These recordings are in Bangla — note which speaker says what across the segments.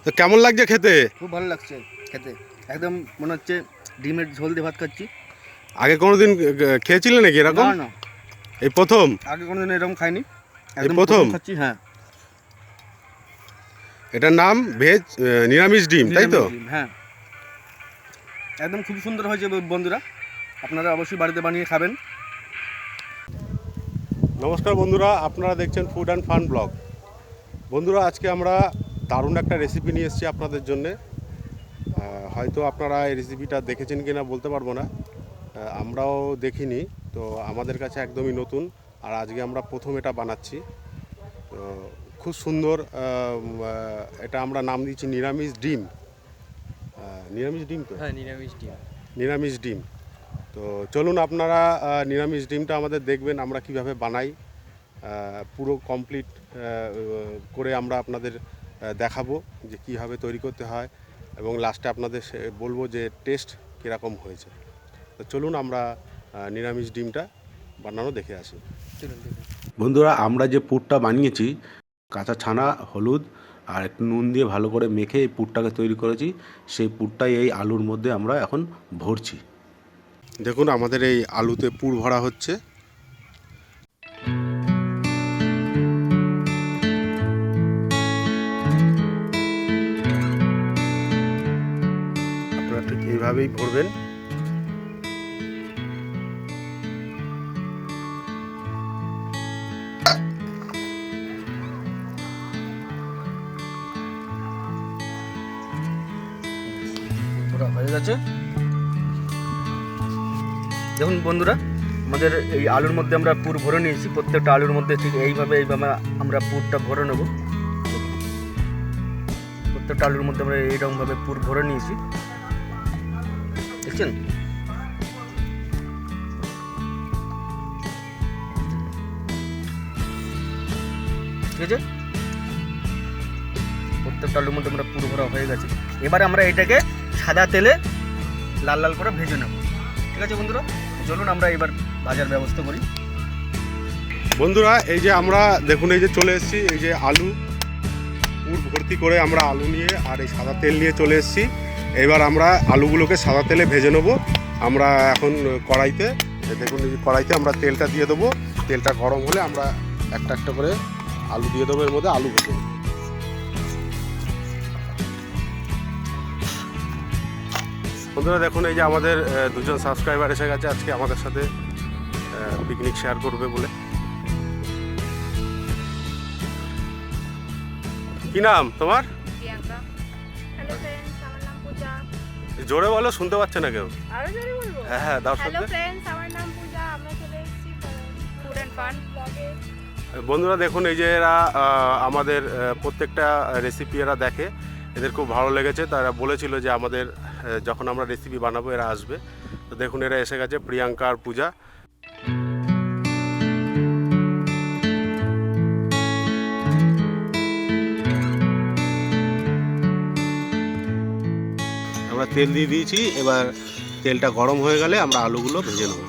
Speaker 1: তো কেমন লাগছে খেতে?
Speaker 2: খুব ভালো লাগছে খেতে, একদম মনে হচ্ছে ডিমের ঝোল দিয়ে ভাত খাচ্ছি।
Speaker 1: আগে কোনোদিন খেয়েছিলেন নাকি এরকম?
Speaker 2: না না,
Speaker 1: এই প্রথম?
Speaker 2: আগে কোনোদিন এরকম খাইনি,
Speaker 1: এই
Speaker 2: একদম
Speaker 1: প্রথম
Speaker 2: খাচ্ছি। হ্যাঁ,
Speaker 1: এটার নাম ভেজ নিরামিষ ডিম, তাই তো?
Speaker 2: হ্যাঁ, একদম খুব সুন্দর হয়েছে বন্ধুরা, আপনারা অবশ্যই বাড়িতে বানিয়ে খাবেন।
Speaker 1: নমস্কার বন্ধুরা, আপনারা দেখছেন ফুড অ্যান্ড ফান ব্লগ। বন্ধুরা, আজকে আমরা দারুণ একটা রেসিপি নিয়ে এসেছি আপনাদের জন্যে। হয়তো আপনারা এই রেসিপিটা দেখেছেন কি না বলতে পারবো না, আমরাও দেখিনি, তো আমাদের কাছে একদমই নতুন। আর আজকে আমরা প্রথম এটা বানাচ্ছি। তো খুব সুন্দর, এটা আমরা নাম দিয়েছি নিরামিষ ডিম। নিরামিষ ডিম তো?
Speaker 2: হ্যাঁ, নিরামিষ ডিম।
Speaker 1: নিরামিষ ডিম। তো চলুন আপনারা নিরামিষ ডিমটা আমাদের দেখবেন আমরা কিভাবে বানাই। পুরো কমপ্লিট করে আমরা আপনাদের দেখাবো যে কীভাবে তৈরি করতে হয়, এবং লাস্টে আপনাদের বলবো যে টেস্ট কীরকম হয়েছে। তো চলুন আমরা নিরামিষ ডিমটা বানানো দেখে আসি। বন্ধুরা, আমরা যে পুরটা বানিয়েছি, কাঁচা ছানা, হলুদ আর একটু নুন দিয়ে ভালো করে মেখে এই পুরটাকে তৈরি করেছি। সেই পুরটাই এই আলুর মধ্যে আমরা এখন ভরছি। দেখুন, আমাদের এই আলুতে পুর ভরা হচ্ছে। আপনারা ঠিক এইভাবেই ভরবেন।
Speaker 2: হয়ে গেছে। দেখুন বন্ধুরা, আমাদের এই আলুর মধ্যে আমরা পুর ভরে নিয়েছি। প্রত্যেকটা আলুর মধ্যে ঠিক এইভাবে আমরা পুরটা ভরে নেব। প্রত্যেকটা আলুর মধ্যে আমরা এইরকমভাবে পুর ভরে নিয়েছি, দেখছেন? ঠিক আছে, প্রত্যেকটা আলুর মধ্যে আমরা পুর ভরা হয়ে গেছে। এবারে আমরা এটাকে সাদা তেলে লাল লাল করে ভেজে নেব। ঠিক আছে বন্ধুরা, চলুন আমরা এবার ভাজার ব্যবস্থা করি।
Speaker 1: বন্ধুরা, এই যে আমরা দেখুন, এই যে চলে এসেছি, এই যে আলু পুর ভর্তি করে আমরা আলু নিয়ে আর এই সাদা তেল নিয়ে চলে এসেছি। এবার আমরা আলুগুলোকে সাদা তেলে ভেজে নেব। আমরা এখন কড়াইতে, দেখুন এই কড়াইতে আমরা তেলটা দিয়ে দেবো। তেলটা গরম হলে আমরা একটা একটা করে আলু দিয়ে দেবো, এর মধ্যে আলু ভেজে নেব। বন্ধুরা দেখুন, এই যে আমাদের দুজন সাবস্ক্রাইবার এসে গেছে আজকে আমাদের সাথে পিকনিক শেয়ার করবে বলে। কি নাম তোমার?
Speaker 3: প্রিয়াঙ্কা। হ্যালো ফ্রেন্ডস, আমার নাম পূজা।
Speaker 1: জোরে বলো, শুনতে পাচ্ছে না কেউ।
Speaker 3: আরো জোরে বলবো?
Speaker 1: হ্যাঁ হ্যাঁ, দাও
Speaker 3: হ্যালো
Speaker 1: শুনতে।
Speaker 3: ফ্রেন্ডস, আমার নাম পূজা। আমরা চলে এসেছি ফুড এন্ড ফান ব্লগে।
Speaker 1: বন্ধুরা দেখুন, এই যে এরা আমাদের প্রত্যেকটা রেসিপি এরা দেখে, এদের খুব ভালো লেগেছে। তারা বলেছিল যে আমাদের যখন আমরা রেসিপি বানাবো এরা আসবে। তো দেখুন, এরা এসে গেছে, প্রিয়াঙ্কা আর পূজা। আমরা তেল দিয়ে দিয়েছি, এবার তেলটা গরম হয়ে গেলে আমরা আলুগুলো ভেজে নেব।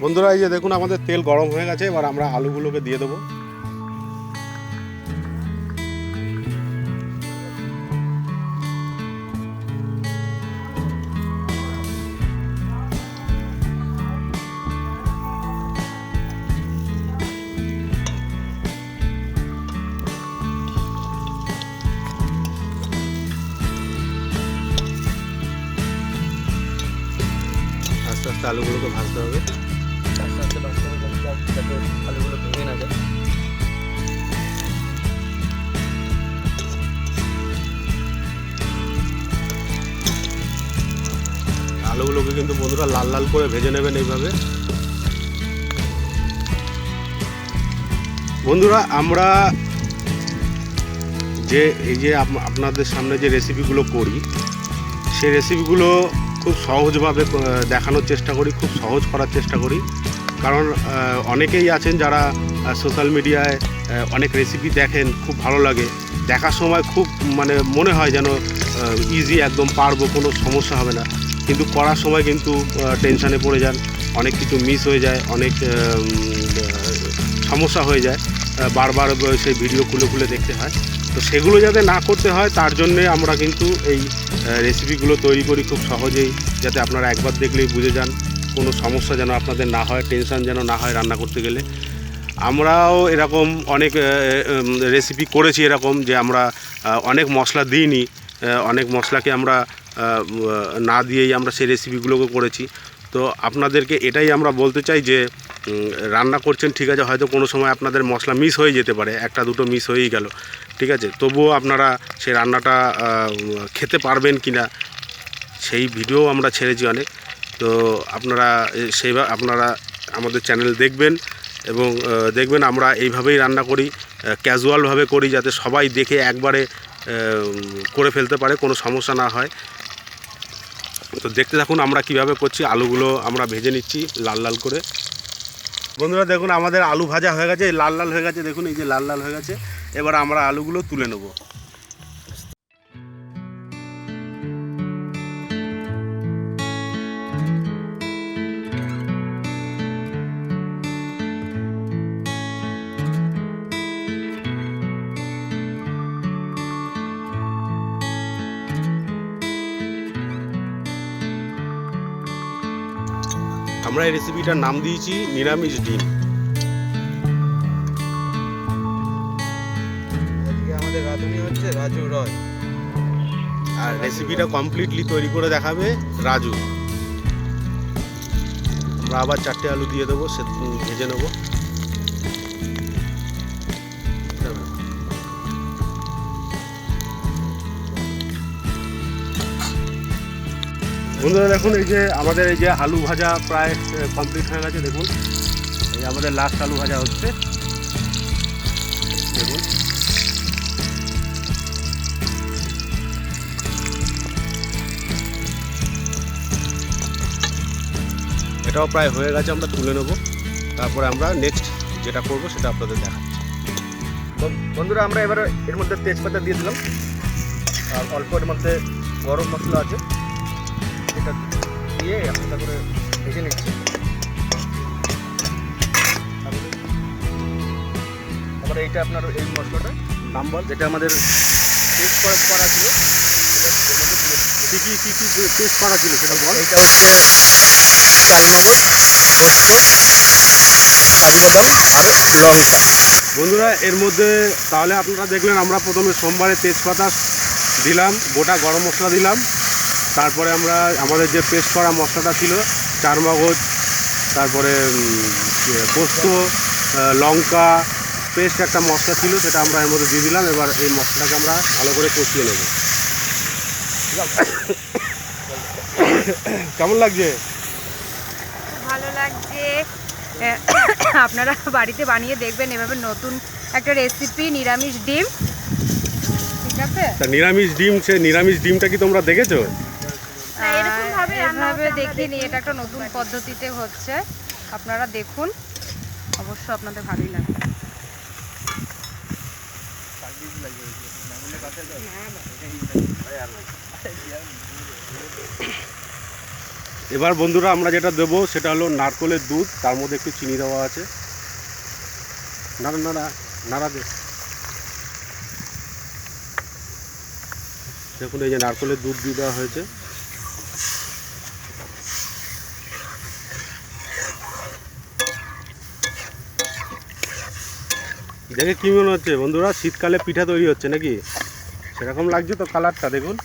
Speaker 1: বন্ধুরা, এই যে দেখুন আমাদের তেল গরম হয়ে গেছে, এবার আমরা আলুগুলোকে দিয়ে দেবো। আস্তে আস্তে আলুগুলোকে ভাজতে হবে।
Speaker 2: আস্তে আস্তে ভাজতে হবে যাতে আলুগুলো ভেঙে না যায়।
Speaker 1: আলুগুলোকে কিন্তু বন্ধুরা লাল লাল করে ভেজে নেবেন এইভাবে। বন্ধুরা, আমরা যে এই যে আপনাদের সামনে যে রেসিপিগুলো করি, সেই রেসিপিগুলো খুব সহজভাবে দেখানোর চেষ্টা করি, খুব সহজ করার চেষ্টা করি। কারণ অনেকেই আছেন যারা সোশ্যাল মিডিয়ায় অনেক রেসিপি দেখেন, খুব ভালো লাগে, দেখার সময় খুব মানে মনে হয় যেন ইজি, একদম পারবো, কোনো সমস্যা হবে না, কিন্তু করার সময় কিন্তু টেনশানে পড়ে যান অনেক কিছু মিস হয়ে যায়, অনেক সমস্যা হয়ে যায়, বারবার সেই ভিডিও খুলে খুলে দেখতে হয়। তো সেগুলো যাতে না করতে হয় তার জন্যে আমরা কিন্তু এই রেসিপিগুলো তৈরি করি খুব সহজেই, যাতে আপনারা একবার দেখলেই বুঝে যান, কোনো সমস্যা যেন আপনাদের না হয়, টেনশন যেন না হয় রান্না করতে গেলে। আমরাও এরকম অনেক রেসিপি করেছি এরকম যে আমরা অনেক মশলা দিইনি, অনেক মশলাকে আমরা না দিয়েই আমরা সেই রেসিপিগুলোকে করেছি। তো আপনাদেরকে এটাই আমরা বলতে চাই যে রান্না করছেন ঠিক আছে, হয়তো কোনো সময় আপনাদের মশলা মিস হয়ে যেতে পারে, একটা দুটো মিস হয়েই গেল, ঠিক আছে, তবুও আপনারা সেই রান্নাটা খেতে পারবেন কি না সেই ভিডিও আমরা ছেড়েছি অনেক। তো আপনারা আপনারা আমাদের চ্যানেল দেখবেন এবং দেখবেন আমরা এইভাবেই রান্না করি, ক্যাজুয়ালভাবে করি, যাতে সবাই দেখে একবারে করে ফেলতে পারে, কোনো সমস্যা না হয়। তো দেখতে থাকুন আমরা কিভাবে করছি। আলুগুলো আমরা ভেজে নিচ্ছি লাল লাল করে। বন্ধুরা দেখুন আমাদের আলু ভাজা হয়ে গেছে, লাল লাল হয়ে গেছে, দেখুন এই যে লাল লাল হয়ে গেছে। এবার আমরা আলুগুলো তুলে নেব। আমরা এই রেসিপিটার নাম দিয়েছি নিরামিষ ডিম।
Speaker 4: আজকে আমাদের রাঁধুনি হচ্ছে রাজু রয়,
Speaker 1: আর রেসিপিটা কমপ্লিটলি তৈরি করে দেখাবে রাজু। আমরা আবার 4টে আলু দিয়ে দেবো, সে ভেজে নেবো। বন্ধুরা দেখুন এই যে আমাদের এই যে আলু ভাজা প্রায় কমপ্লিট হয়ে গেছে। দেখুন এই আমাদের লাস্ট আলু ভাজা হচ্ছে, দেখুন। এটাও প্রায় হয়ে গেছে, আমরা তুলে নেব। তারপরে আমরা নেক্সট যেটা করব সেটা আপনাদের দেখাচ্ছি।
Speaker 2: বন্ধুরা আমরা এবারে এর মধ্যে তেজপাতা দিয়ে দিলাম, আর অল্প এর মধ্যে গরম মশলা আছে, এটা দিয়ে হালকা করে ভেজে নিচ্ছি। তারপরে এইটা আপনার এই মশলাটা নাম্বার যেটা আমাদের টেস্ট করা ছিল,
Speaker 1: কী কী কী কী টেস্ট করা ছিল সেটা বল।
Speaker 2: এইটা হচ্ছে চালমগজ, পোস্ত, কাজবাদাম আর লঙ্কা।
Speaker 1: বন্ধুরা এর মধ্যে তাহলে আপনারা দেখলেন আমরা প্রথমে সোমবারে তেজপাতা দিলাম, গোটা গরম মশলা দিলাম, তারপরে আমরা আমাদের যে পেস্ট করা মশলাটা ছিল চারমগজ, তারপরে পোস্ত, লঙ্কা পেস্ট একটা মশলা ছিল সেটা আমরা এর মধ্যে দিয়ে দিলাম। এবার এই মশলাটাকে আমরা ভালো করে কষিয়ে নেব। কেমন লাগছে?
Speaker 3: ভালো লাগছে। আপনারা বাড়িতে বানিয়ে দেখবেন এভাবে নতুন একটা রেসিপি, নিরামিষ ডিম। ঠিক আছে,
Speaker 1: তা নিরামিষ ডিম, সে নিরামিষ ডিমটা কি তোমরা দেখেছো?
Speaker 3: এভাবে দেখিনি, এটা একটা নতুন পদ্ধতিতে হচ্ছে, আপনারা দেখুন, অবশ্য আপনাদের ভালোই লাগবে।
Speaker 1: এবার বন্ধুরা আমরা যেটা দেবো সেটা হলো নারকেলের দুধ, তার মধ্যে একটু চিনি দেওয়া আছে। নাড়া নাড়া নাড়া দে। দেখুন এই যে নারকেলের দুধ দিয়ে দেওয়া হয়েছে। দেখে কি মনে হচ্ছে বন্ধুরা? শীতকালে পিঠা তৈরি হচ্ছে নাকি? সেরকম লাগছে তো কালারটা, দেখুন।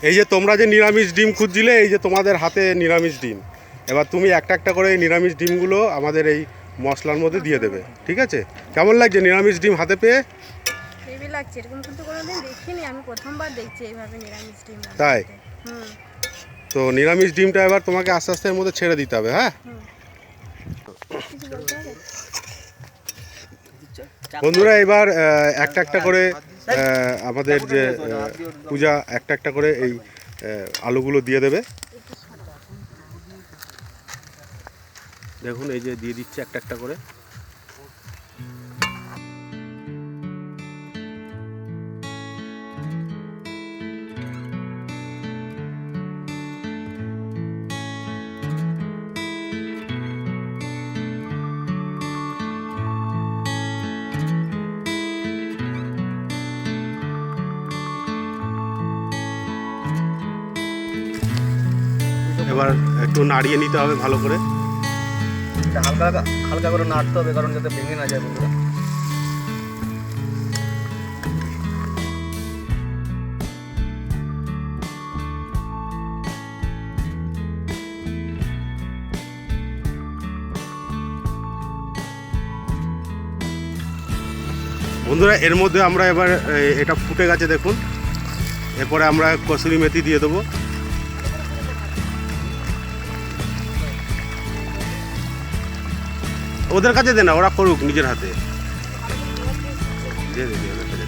Speaker 1: এই যে তোমরা যে নিরামিষ ডিম খুঁজছিলে, এই যে তোমাদের হাতে নিরামিষ ডিম। এবার তুমি একটা একটা করে এই নিরামিষ ডিমগুলো আমাদের এই মশলার মধ্যে দিয়ে দেবে, ঠিক আছে? কেমন লাগছে নিরামিষ ডিম হাতে পেয়ে?
Speaker 3: হেভি লাগছে, এরকম কিন্তু কোনোদিন দেখিনি, আমি প্রথমবার দেখছি এইভাবে নিরামিষ ডিম।
Speaker 1: তাই? তো নিরামিষ ডিমটা এবার তোমাকে আস্তে আস্তে এর মধ্যে ছেড়ে দিতে হবে, হ্যাঁ? বন্ধুরা এবার একটা একটা করে আমাদের যে পূজা একটা একটা করে এই আলুগুলো দিয়ে দেবে। দেখুন এই যে দিয়ে দিচ্ছে একটা একটা করে। এবার একটু নাড়িয়ে নিতে হবে ভালো করে।
Speaker 2: এটা হালকা হালকা করে নাড়তে হবে, কারণ যাতে ভেঙে না যায় বন্ধুরা।
Speaker 1: বন্ধুরা এর মধ্যে আমরা এবার এটা ফুটে গেছে দেখুন, এরপরে আমরা কসুরি মেথি দিয়ে দেবো। ওদের কাছে দে না, ওরা করুক নিজের হাতে। দিয়ে দে, ওদের কাছে দে।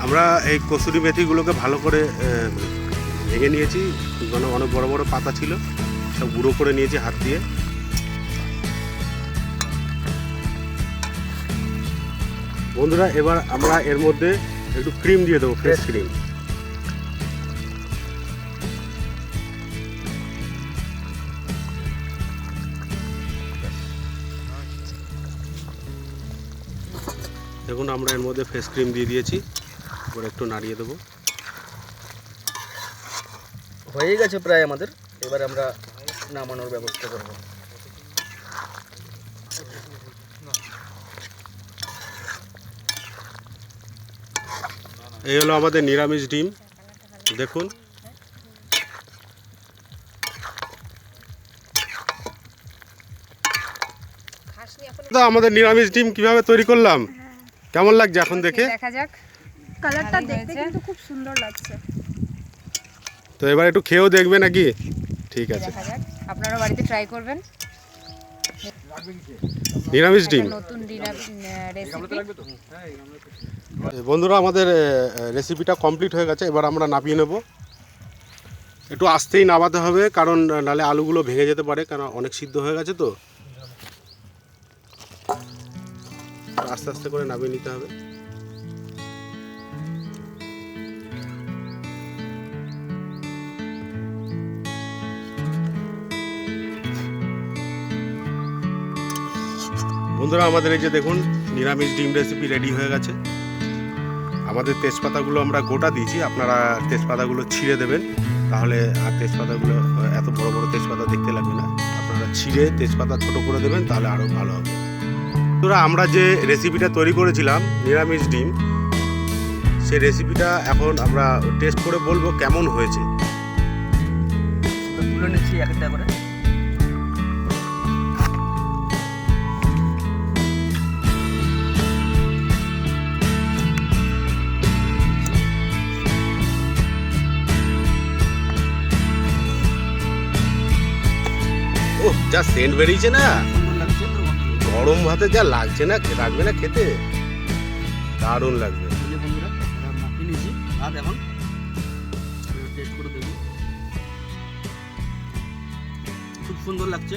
Speaker 1: আমরা এই কসুরি মেথিগুলোকে ভালো করে ভেঙে নিয়েছি, অনেক বড় বড় পাতা ছিল, সব গুঁড়ো করে নিয়েছি হাত দিয়ে। বন্ধুরা এবার আমরা এর মধ্যে একটু ক্রিম দিয়ে দেবো, ফ্রেশ ক্রিম। দেখুন আমরা এর মধ্যে ফ্রেশ ক্রিম দিয়ে দিয়েছি, এবার একটু নাড়িয়ে দেবো।
Speaker 2: হয়ে গেছে প্রায় আমাদের, এবার আমরা নামানোর ব্যবস্থা করব।
Speaker 1: এই হলো আমাদের নিরামিষ ডিম, দেখুন। তো আমাদের নিরামিষ ডিম কিভাবে তৈরি করলাম, কেমন লাগছে এখন দেখে?
Speaker 3: দেখা যাক।
Speaker 5: কালারটা দেখতে কিন্তু খুব সুন্দর লাগছে।
Speaker 1: তো এবার একটু খেয়েও দেখবে নাকি? ঠিক আছে,
Speaker 3: দেখা যাক, আপনারা বাড়িতে ট্রাই করবেন
Speaker 1: নিরামিষ ডিম।
Speaker 3: নতুন রেসিপি।
Speaker 1: বন্ধুরা আমাদের রেসিপিটা কমপ্লিট হয়ে গেছে, এবার আমরা নামিয়ে নেব। একটু আস্তেই নামাতে হবে, কারণ নালে আলুগুলো ভেঙে যেতে পারে, কারণ অনেক সিদ্ধ হয়ে গেছে তো। আস্তে আস্তে করে নামিয়ে নিতে হবে। বন্ধুরা আমাদের এই যে দেখুন নিরামিষ ডিম রেসিপি রেডি হয়ে গেছে। আমাদের তেজপাতাগুলো আমরা গোটা দিয়েছি, আপনারা তেজপাতাগুলো ছিঁড়ে দেবেন, তাহলে আর তেজপাতাগুলো এত বড় বড় তেজপাতা দেখতে লাগবে না। আপনারা ছিঁড়ে তেজপাতা ছোট করে দেবেন, তাহলে আরও ভালো হবে। বন্ধুরা আমরা যে রেসিপিটা তৈরি করেছিলাম নিরামিষ ডিম, সেই রেসিপিটা এখন আমরা টেস্ট করে বলবো কেমন হয়েছে।
Speaker 2: তুলে নিচ্ছি এক একটা করে।
Speaker 1: ও যা সেন্ট বেরিয়েছে না,
Speaker 2: সুন্দর লাগছে তো বন্ধুরা।
Speaker 1: গরম ভাতে যা লাগছে না, লাগবে না খেতে, দারুণ লাগবে।
Speaker 2: এই যে বন্ধুরা আমরা মাখিয়ে নিয়েছি, আর এখন টেস্ট করে দেখি। খুব সুন্দর লাগছে।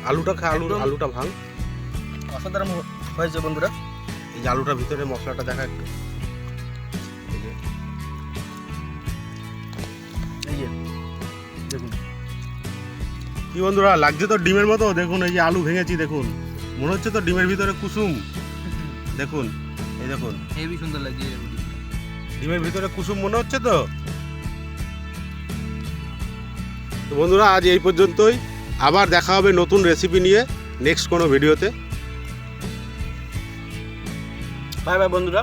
Speaker 1: আলুটা খা,
Speaker 2: একদম।
Speaker 1: আলুটা ভাঙ।
Speaker 2: অসাধারণ হয়েছে বন্ধুরা।
Speaker 1: এই যে আলুটার ভিতরে মশলাটা দেখা একটু।
Speaker 2: এই যে দেখুন,
Speaker 1: কি বন্ধুরা লাগছে তো ডিমের মতো। দেখুন এই যে আলু ভেঙেছি, দেখুন মনে হচ্ছে তো ডিমের ভিতরে কুসুম। দেখুন এই দেখুন
Speaker 2: হেভি সুন্দর লাগছে।
Speaker 1: ডিমের ভিতরে কুসুম মনে হচ্ছে তো। তো বন্ধুরা আজ এই পর্যন্তই, আবার দেখা হবে নতুন রেসিপি নিয়ে নেক্সট কোনো ভিডিওতে।
Speaker 2: বাই বাই বন্ধুরা।